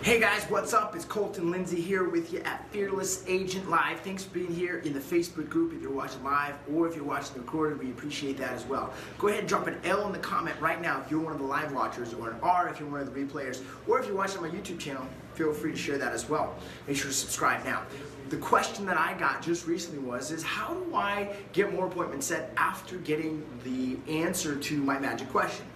Hey guys, what's up? It's Colton, Lindsay here with you at Fearless Agent Live. Thanks for being here in the Facebook group if you're watching live or if you're watching the recorded. We appreciate that as well. Go ahead and drop an L in the comment right now if you're one of the live watchers, or an R if you're one of the replayers, or if you're watching my YouTube channel, feel free to share that as well. Make sure to subscribe now. The question that I got just recently was how do I get more appointments set after getting the answer to my magic question?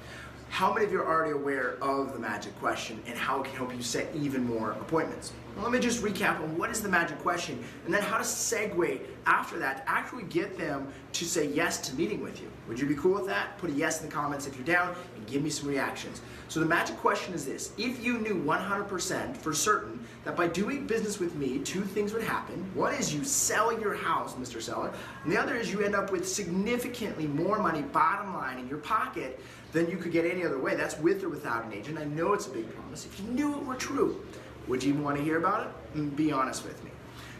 How many of you are already aware of the magic question and how it can help you set even more appointments? Well, let me just recap on what is the magic question and then how to segue after that to actually get them to say yes to meeting with you. Would you be cool with that? Put a yes in the comments if you're down and give me some reactions. So the magic question is this: if you knew 100% for certain that by doing business with me, two things would happen. One is you sell your house, Mr. Seller, and the other is you end up with significantly more money, bottom line, in your pocket than you could get any other way. That's with or without an agent. I know it's a big promise. If you knew it were true, would you even want to hear about it? And be honest with me.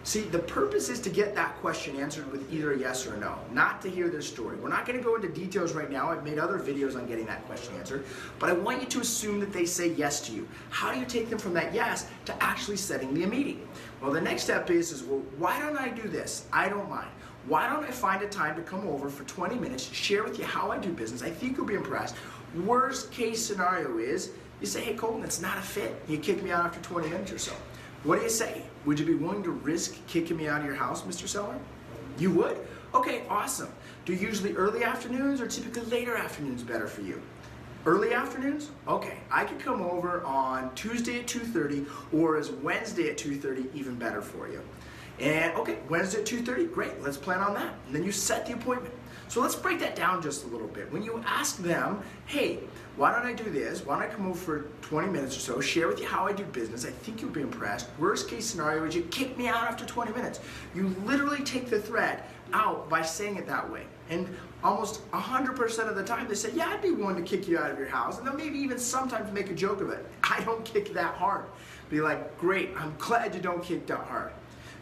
See, the purpose is to get that question answered with either a yes or a no, not to hear their story. We're not going to go into details right now. I've made other videos on getting that question answered, but I want you to assume that they say yes to you. How do you take them from that yes to actually setting the meeting? Well, the next step is well, why don't I do this? I don't mind. Why don't I find a time to come over for 20 minutes, share with you how I do business? I think you'll be impressed. Worst case scenario is you say, hey Colton, it's not a fit. You kick me out after 20 minutes or so. What do you say? Would you be willing to risk kicking me out of your house, Mr. Seller? You would? Okay, awesome. Do usually early afternoons or typically later afternoons better for you? Early afternoons? Okay, I could come over on Tuesday at 2:30, or is Wednesday at 2:30 even better for you? And okay, Wednesday at 2:30, great, let's plan on that. And then you set the appointment. So let's break that down just a little bit. When you ask them, hey, why don't I do this? Why don't I come over for 20 minutes or so, share with you how I do business? I think you'll be impressed. Worst case scenario is you kick me out after 20 minutes. You literally take the threat out by saying it that way. And almost 100% of the time they say, yeah, I'd be willing to kick you out of your house. And they'll maybe even sometimes make a joke of it. I don't kick that hard. Be like, great, I'm glad you don't kick that hard.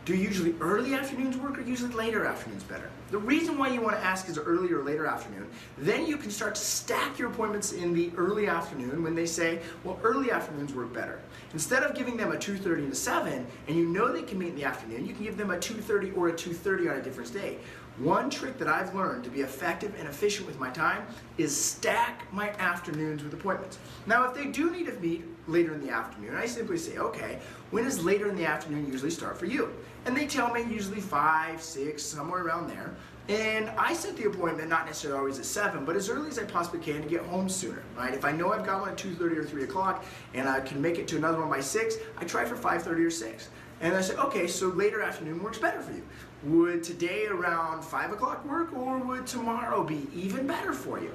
Do usually early afternoons work or usually later afternoons better? The reason why you want to ask is early or later afternoon. Then you can start to stack your appointments in the early afternoon when they say, well, early afternoons work better. Instead of giving them a 2:30 to 7 and you know they can meet in the afternoon, you can give them a 2:30 or a 2:30 on a different day. One trick that I've learned to be effective and efficient with my time is stack my afternoons with appointments. Now, if they do need to meet later in the afternoon, I simply say, okay, when does later in the afternoon usually start for you? And they tell me usually 5, 6, somewhere around there. And I set the appointment not necessarily always at 7, but as early as I possibly can to get home sooner, right? If I know I've got one at 2:30 or 3 o'clock and I can make it to another one by 6, I try for 5:30 or 6. And I say, okay, so later afternoon works better for you. Would today around 5 o'clock work, or would tomorrow be even better for you?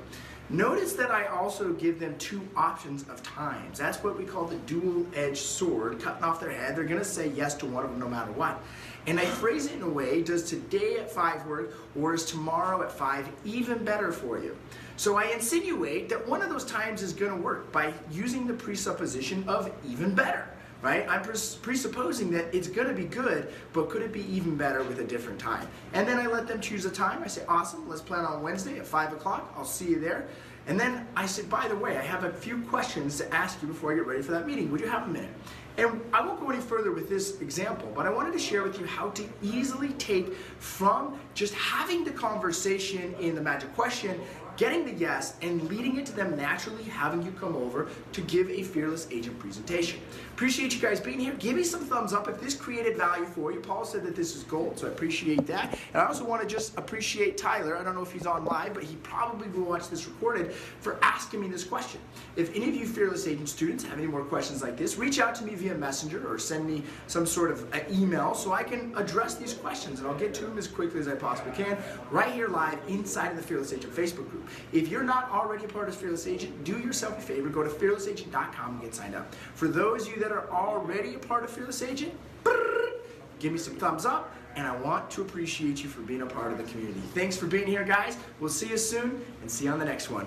Notice that I also give them two options of times. That's what we call the dual-edged sword, cutting off their head. They're gonna say yes to one of them no matter what. And I phrase it in a way, does today at 5 work, or is tomorrow at 5 even better for you? So I insinuate that one of those times is gonna work by using the presupposition of even better. Right? I'm presupposing that it's going to be good, but could it be even better with a different time? And then I let them choose a time. I say, awesome, let's plan on Wednesday at 5 o'clock. I'll see you there. And then I said, by the way, I have a few questions to ask you before I get ready for that meeting. Would you have a minute? And I won't go any further with this example, but I wanted to share with you how to easily take from just having the conversation in the magic question, getting the yes, and leading it to them naturally having you come over to give a Fearless Agent presentation. Appreciate you guys being here. Give me some thumbs up if this created value for you. Paul said that this is gold, so I appreciate that. And I also want to just appreciate Tyler. I don't know if he's on live, but he probably will watch this recorded, for asking me this question. If any of you Fearless Agent students have any more questions like this, reach out to me via Messenger or send me some sort of email so I can address these questions, and I'll get to them as quickly as I possibly can right here live inside of the Fearless Agent Facebook group. If you're not already a part of Fearless Agent, do yourself a favor, go to fearlessagent.com and get signed up. For those of you that are already a part of Fearless Agent, give me some thumbs up, and I want to appreciate you for being a part of the community. Thanks for being here, guys. We'll see you soon, and see you on the next one.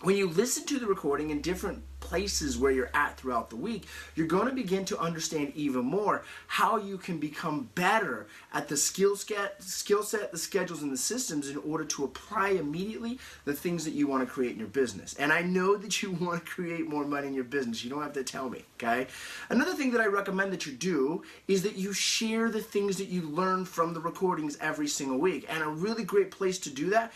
When you listen to the recording in different places where you're at throughout the week, you're going to begin to understand even more how you can become better at the skill set, the schedules, and the systems in order to apply immediately the things that you want to create in your business. And I know that you want to create more money in your business. You don't have to tell me, okay? Another thing that I recommend that you do is that you share the things that you learn from the recordings every single week. And a really great place to do that